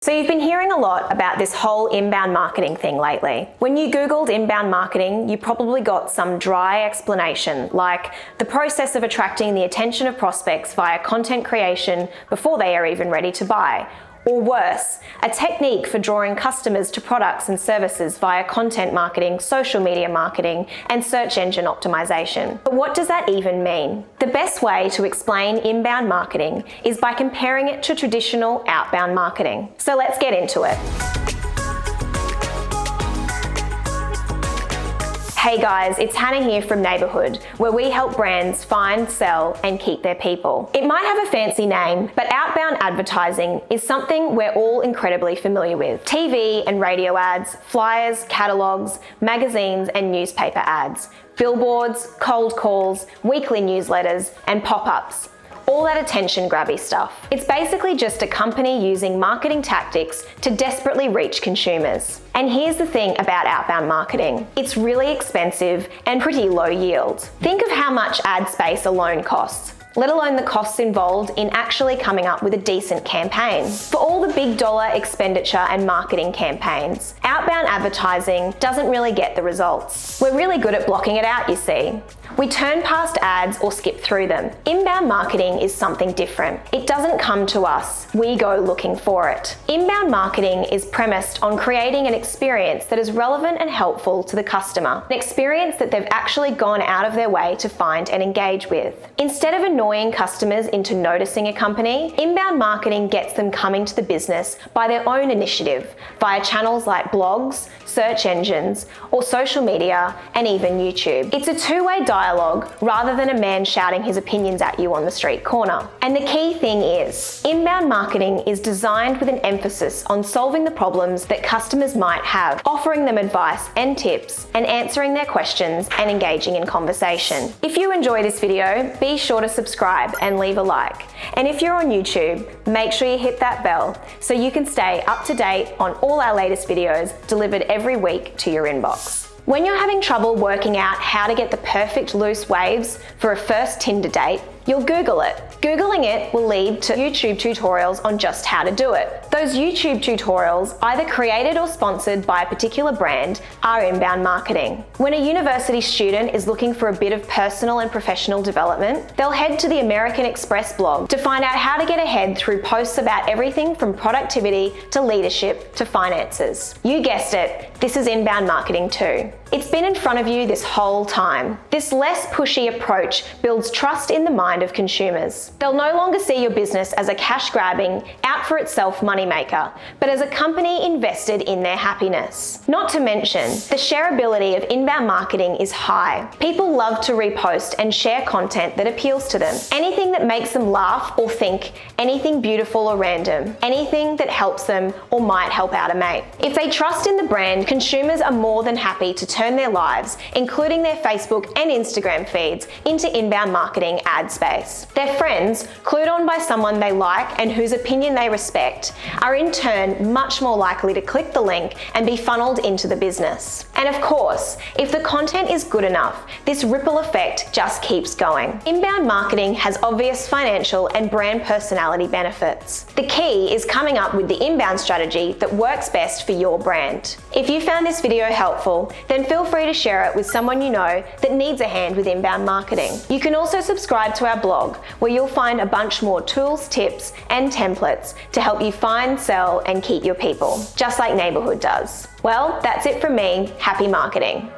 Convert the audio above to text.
So you've been hearing a lot about this whole inbound marketing thing lately. When you Googled inbound marketing, you probably got some dry explanation like the process of attracting the attention of prospects via content creation before they are even ready to buy. Or worse, a technique for drawing customers to products and services via content marketing, social media marketing, and search engine optimization. But what does that even mean? The best way to explain inbound marketing is by comparing it to traditional outbound marketing. So let's get into it. Hey guys, it's Hannah here from Neighbourhood, where we help brands find, sell, and keep their people. It might have a fancy name, but outbound advertising is something we're all incredibly familiar with. TV and radio ads, flyers, catalogues, magazines, and newspaper ads, billboards, cold calls, weekly newsletters, and pop-ups. All that attention grabby stuff. It's basically just a company using marketing tactics to desperately reach consumers. And here's the thing about outbound marketing. It's really expensive and pretty low yield. Think of how much ad space alone costs, let alone the costs involved in actually coming up with a decent campaign. For all the big dollar expenditure and marketing campaigns, outbound advertising doesn't really get the results. We're really good at blocking it out, you see. We turn past ads or skip through them. Inbound marketing is something different. It doesn't come to us, we go looking for it. Inbound marketing is premised on creating an experience that is relevant and helpful to the customer, an experience that they've actually gone out of their way to find and engage with. Instead of annoying customers into noticing a company, inbound marketing gets them coming to the business by their own initiative, via channels like blogs, search engines, or social media, and even YouTube. It's a two-way dialogue rather than a man shouting his opinions at you on the street corner. And the key thing is, inbound marketing is designed with an emphasis on solving the problems that customers might have, offering them advice and tips, and answering their questions and engaging in conversation. If you enjoy this video, be sure to subscribe and leave a like. And if you're on YouTube, make sure you hit that bell so you can stay up to date on all our latest videos delivered every week to your inbox. When you're having trouble working out how to get the perfect loose waves for a first Tinder date, you'll Google it. Googling it will lead to YouTube tutorials on just how to do it. Those YouTube tutorials, either created or sponsored by a particular brand, are inbound marketing. When a university student is looking for a bit of personal and professional development, they'll head to the American Express blog to find out how to get ahead through posts about everything from productivity to leadership to finances. You guessed it, this is inbound marketing too. It's been in front of you this whole time. This less pushy approach builds trust in the mind of consumers. They'll no longer see your business as a cash-grabbing, out-for-itself moneymaker, but as a company invested in their happiness. Not to mention, the shareability of inbound marketing is high. People love to repost and share content that appeals to them. Anything that makes them laugh or think, anything beautiful or random, anything that helps them or might help out a mate. If they trust in the brand, consumers are more than happy to turn their lives, including their Facebook and Instagram feeds, into inbound marketing ad space. Their friends, clued on by someone they like and whose opinion they respect, are in turn much more likely to click the link and be funneled into the business. And of course, if the content is good enough, this ripple effect just keeps going. Inbound marketing has obvious financial and brand personality benefits. The key is coming up with the inbound strategy that works best for your brand. If you found this video helpful, then feel free to share it with someone you know that needs a hand with inbound marketing. You can also subscribe to our blog, where you'll find a bunch more tools, tips, and templates to help you find, sell, and keep your people, just like Neighbourhood does. Well, that's it from me. Happy marketing.